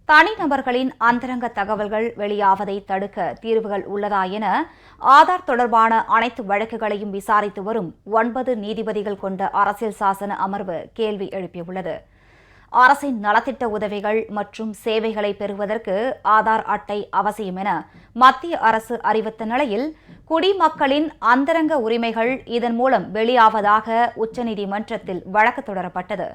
தனிநபர்களின் அந்தரங்க தகவல்கள் வெளியாவதை தடுக்க தீர்வுகள் உள்ளதா என ஆதார் தொடர்பான அனைத்து வழக்குகளையும் விசாரித்து வரும் 9 நீதிபதிகள் கொண்ட அரசியல் சாசன அமர்வு கேள்வி எழுப்பியுள்ளது. அரசின் நலத்திட்ட உதவிகள் மற்றும் சேவைகளை பெறுவதற்கு ஆதார் அட்டை அவசியம் என மத்திய அரசு அறிவித்த நிலையில் குடிமக்களின் அந்தரங்க உரிமைகள் இதன் மூலம் வெளியாவதாக உச்சநீதிமன்றத்தில் வழக்கு தொடரப்பட்டது.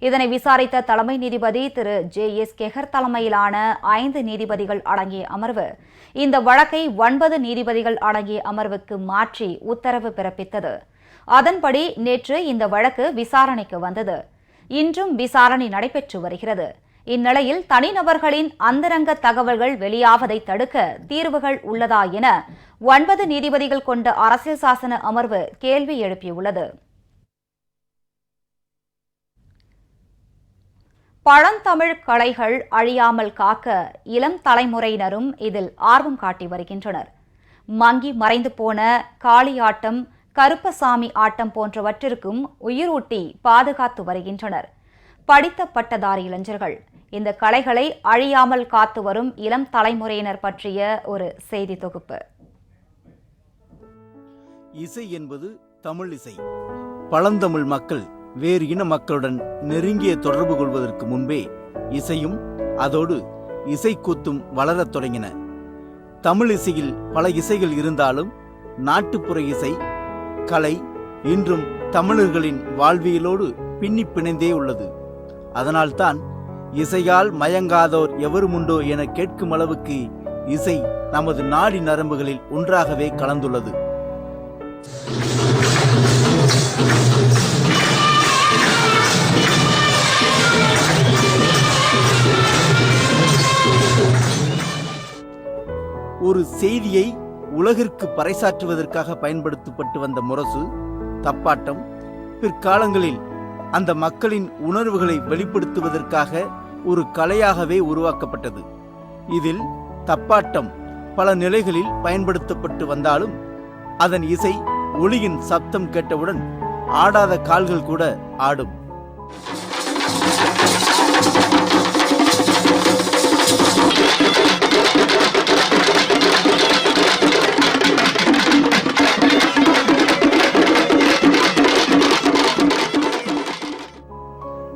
இதனை விசாரித்த தலைமை நீதிபதி திரு JS கெஹர் தலைமையிலான 5 நீதிபதிகள் அடங்கிய அமர்வு இந்த வழக்கை 9 நீதிபதிகள் அடங்கிய அமர்வுக்கு மாற்றி உத்தரவு பிறப்பித்தது. அதன்படி நேற்று இந்த வழக்கு விசாரணைக்கு வந்தது. இன்றும் விசாரணை நடைபெற்று வருகிறது. இந்நிலையில் தனிநபர்களின் அந்தரங்க தகவல்கள் வெளியாவதை தடுக்க தீர்வுகள் உள்ளதா என 9 நீதிபதிகள் கொண்ட அரசியல் சாசன அமர்வு கேள்வி எழுப்பியுள்ளது. பழந்தமிழ் கலைகள் அழியாமல் காக்க இளம் தலைமுறையினரும் இதில் ஆர்வம் காட்டி வருகின்றனர். மங்கி மறைந்து போன காளியாட்டம், கருப்பசாமி ஆட்டம் போன்றவற்றிற்கும் உயிரூட்டி பாதுகாத்து வருகின்றனர் படித்த பட்டதாரி இளைஞர்கள். இந்த கலைகளை அழியாமல் காத்து வரும் இளம் தலைமுறையினர் பற்றிய ஒரு செய்தி தொகுப்பு. இசை என்பது தமிழ் இசை. பழந்தமிழ் மக்கள் வேறு இன மக்களுடன் நெருங்கிய தொடர்பு கொள்வதற்கு முன்பே இசையும் அதோடு இசைக்கூத்தும் வளரத் தொடங்கின. தமிழ் இசையில் பல இசைகள் இருந்தாலும் நாட்டுப்புற இசை கலை இன்றும் தமிழர்களின் வாழ்வியலோடு பின்னி பிணைந்தே உள்ளது. அதனால்தான் இசையால் மயங்காதோர் எவருமுண்டோ என கேட்கும் அளவுக்கு இசை நமது நாடி நரம்புகளில் ஒன்றாகவே கலந்துள்ளது. ஒரு செய்தியை உலகிற்கு பறைசாற்றுவதற்காக பயன்படுத்தப்பட்டு வந்த முரசு, தப்பாட்டம் பிற்காலங்களில் அந்த மக்களின் உணர்வுகளை வெளிப்படுத்துவதற்காக ஒரு கலையாகவே உருவாக்கப்பட்டது. இதில் தப்பாட்டம் பல நிலைகளில் பயன்படுத்தப்பட்டு வந்தாலும் அதன் இசை ஒளியின் சப்தம் கேட்டவுடன் ஆடாத கால்கள் கூட ஆடும்.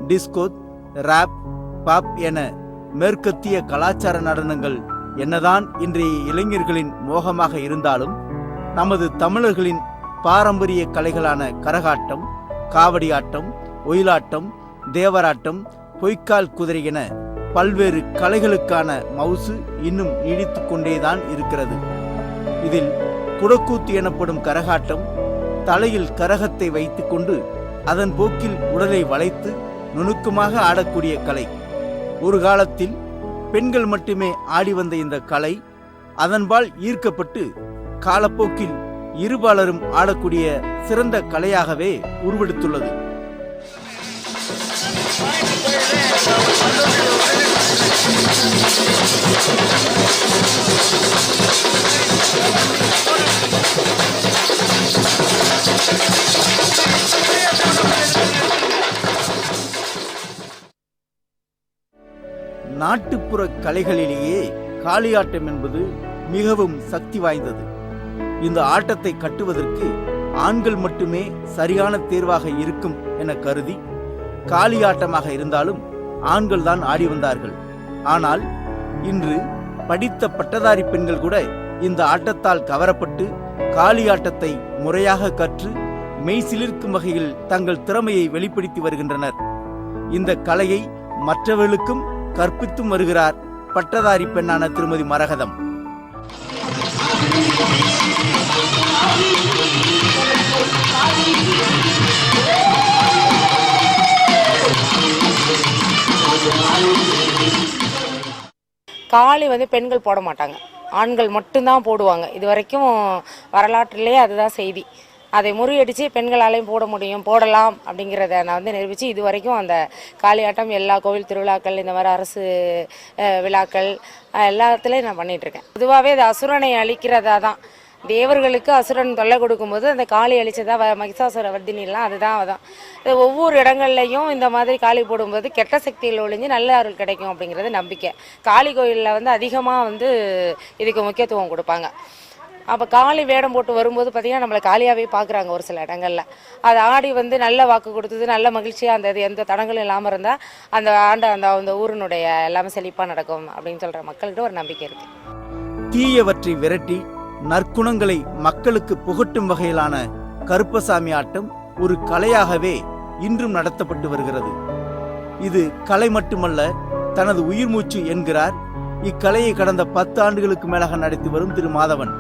டிஸ்கோ, ராப், பாப் என மேற்கத்திய கலாச்சார நடனங்கள் என்னதான் இன்றைய இளைஞர்களின் மோகமாக இருந்தாலும் நமது தமிழர்களின் பாரம்பரிய கலைகளான கரகாட்டம், காவடி ஆட்டம், ஒயிலாட்டம், தேவராட்டம், பொய்க்கால் குதிரை என பல்வேறு கலைகளுக்கான மவுசு இன்னும் நீடித்துக் கொண்டேதான் இருக்கிறது. இதில் குடக்கூத்து எனப்படும் கரகாட்டம் தலையில் கரகத்தை வைத்துக் கொண்டு அதன் போக்கில் உடலை வளைத்து நுணுக்கமாக ஆடக்கூடிய கலை. ஒரு காலத்தில் பெண்கள் மட்டுமே ஆடி வந்த இந்த கலை அதன்பால் ஈர்க்கப்பட்டு காலப்போக்கில் இருபாலரும் ஆடக்கூடிய சிறந்த கலையாகவே உருவெடுத்துள்ளது. நாட்டுப்புற கலைகளிலேயே காளியாட்டம் என்பது மிகவும் சக்தி வாய்ந்தது. இந்த ஆட்டத்தை கட்டுவதற்கு ஆண்கள் மட்டுமே சரியான தேர்வாக இருக்கும் என கருதி காளியாட்டமாக இருந்தாலும் ஆண்கள் தான் ஆடி வந்தார்கள். ஆனால் இன்று படித்த பட்டதாரி பெண்கள் கூட இந்த ஆட்டத்தால் கவரப்பட்டு காளியாட்டத்தை முறையாக கற்று மெய்சிலிர்க்கும் வகையில் தங்கள் திறமையை வெளிப்படுத்தி வருகின்றனர். இந்த கலையை மற்றவர்களுக்கும் கற்பித்தும் வருகிறார் பட்டதாரி பெண்ணான திருமதி மரகதம். காளி பெண்கள் போட மாட்டாங்க, ஆண்கள் மட்டும்தான் போடுவாங்க. இது வரைக்கும் வரலாற்றிலேயே அதுதான் செய்தி. அதை முறியடித்து பெண்களாலையும் போட முடியும், போடலாம் அப்படிங்கிறத நான் நிரூபித்து இது வரைக்கும் அந்த காளியாட்டம் எல்லா கோவில் திருவிழாக்கள் இந்த மாதிரி அரசு விழாக்கள் எல்லாத்துலேயும் நான் பண்ணிகிட்ருக்கேன். பொதுவாகவே அது அசுரனை அழிக்கிறதா தான். தேவர்களுக்கு அசுரன் தொல்லை கொடுக்கும்போது அந்த காளி அழிச்சதா மகிஷாசுர வர்தினிலாம் அதுதான் இது ஒவ்வொரு இடங்கள்லையும் இந்த மாதிரி காளி போடும்போது கெட்ட சக்தியில் ஒழிஞ்சு நல்ல அருள் கிடைக்கும் அப்படிங்கிறது நம்பிக்கை. காளி கோயிலில் அதிகமாக இதுக்கு முக்கியத்துவம் கொடுப்பாங்க. அப்போ காளி வேடம் போட்டு வரும்போது பார்த்திங்கன்னா நம்மளை காளியாகவே பார்க்குறாங்க ஒரு சில இடங்களில். அது ஆடி நல்ல வாக்கு கொடுத்தது, நல்ல மகிழ்ச்சியாக அந்த எந்த தடங்களும் இல்லாமல் இருந்தால் அந்த ஆண்டு அந்த ஊரினுடைய எல்லாமே செழிப்பாக நடக்கும் அப்படின்னு சொல்கிற மக்கள்கிட்ட ஒரு நம்பிக்கை இருக்குது. தீயவற்றை விரட்டி நற்குணங்களை மக்களுக்கு புகட்டும் வகையிலான கருப்பசாமி ஆட்டம் ஒரு கலையாகவே இன்றும் நடத்தப்பட்டு வருகிறது. இது கலை மட்டுமல்ல, தனது உயிர் மூச்சு என்கிறார் இக்கலையை கடந்த 10 ஆண்டுகளுக்கு மேலாக நடத்தி வரும் திரு மாதவன்.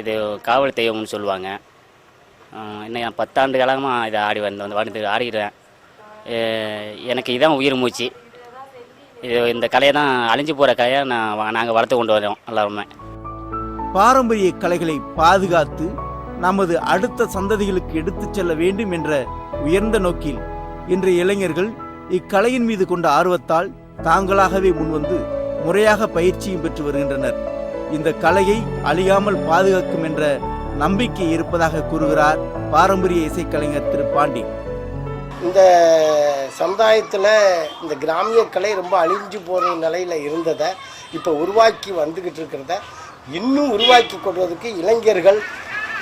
இது காவல் தெய்வம்னு சொல்லுவாங்க. இன்னும் 10 ஆண்டு காலமாக இதை ஆடிக்கிறேன். எனக்கு இதுதான் உயிர் மூச்சு. இந்த கலையை தான் அழிஞ்சு போகிற கலையை நாங்கள் வளர்த்து கொண்டு வரோம் எல்லாருமே. பாரம்பரிய கலைகளை பாதுகாத்து நமது அடுத்த சந்ததிகளுக்கு எடுத்துச் செல்ல வேண்டும் என்ற உயர்ந்த நோக்கில் இன்றைய இளைஞர்கள் இக்கலையின் மீது கொண்ட ஆர்வத்தால் தாங்களாகவே முன்வந்து முறையாக பயிற்சியும் பெற்று வருகின்றனர். இந்த கலையை அழியாமல் பாதுகாக்கும் என்ற நம்பிக்கை இருப்பதாக கூறுகிறார் பாரம்பரிய இசைக்கலைஞர் திரு பாண்டி. இந்த சமுதாயத்தில் இந்த கிராமிய கலை ரொம்ப அழிஞ்சு போகிற நிலையில் இருந்ததை இப்போ உருவாக்கி வந்துக்கிட்டு இருக்கிறத இன்னும் உருவாக்கி கொள்வதற்கு இளைஞர்கள்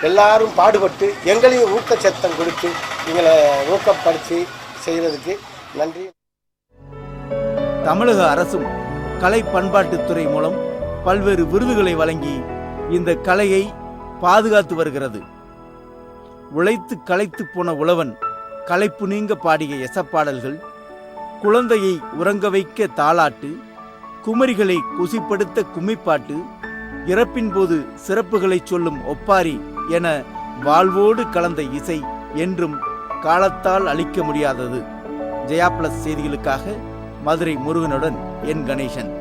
எல்லாரும் பாடுபட்டு எங்களையும் ஊக்கச்சத்தம் கொடுத்து எங்களை ஊக்கப்படுத்தி செய்கிறதுக்கு நன்றி. தமிழக அரசும் கலை பண்பாட்டுத்துறை மூலம் பல்வேறு விருதுகளை வழங்கி இந்த கலையை பாதுகாத்து வருகிறது. உழைத்து களைத்து போன உழவன் களைப்பு நீங்க பாடிய எசப்பாடல்கள், குழந்தையை உறங்க வைக்க தாலாட்டு, குமரிகளை குசிப்படுத்த கும்மிப்பாட்டு, இறப்பின் போது சிறப்புகளை சொல்லும் ஒப்பாரி என வாழ்வோடு கலந்த இசை என்றும் காலத்தால் அழிக்க முடியாதது. ஜெயா பிளஸ் செய்திகளுக்காக மதுரை முருகனுடன் என் கணேசன்.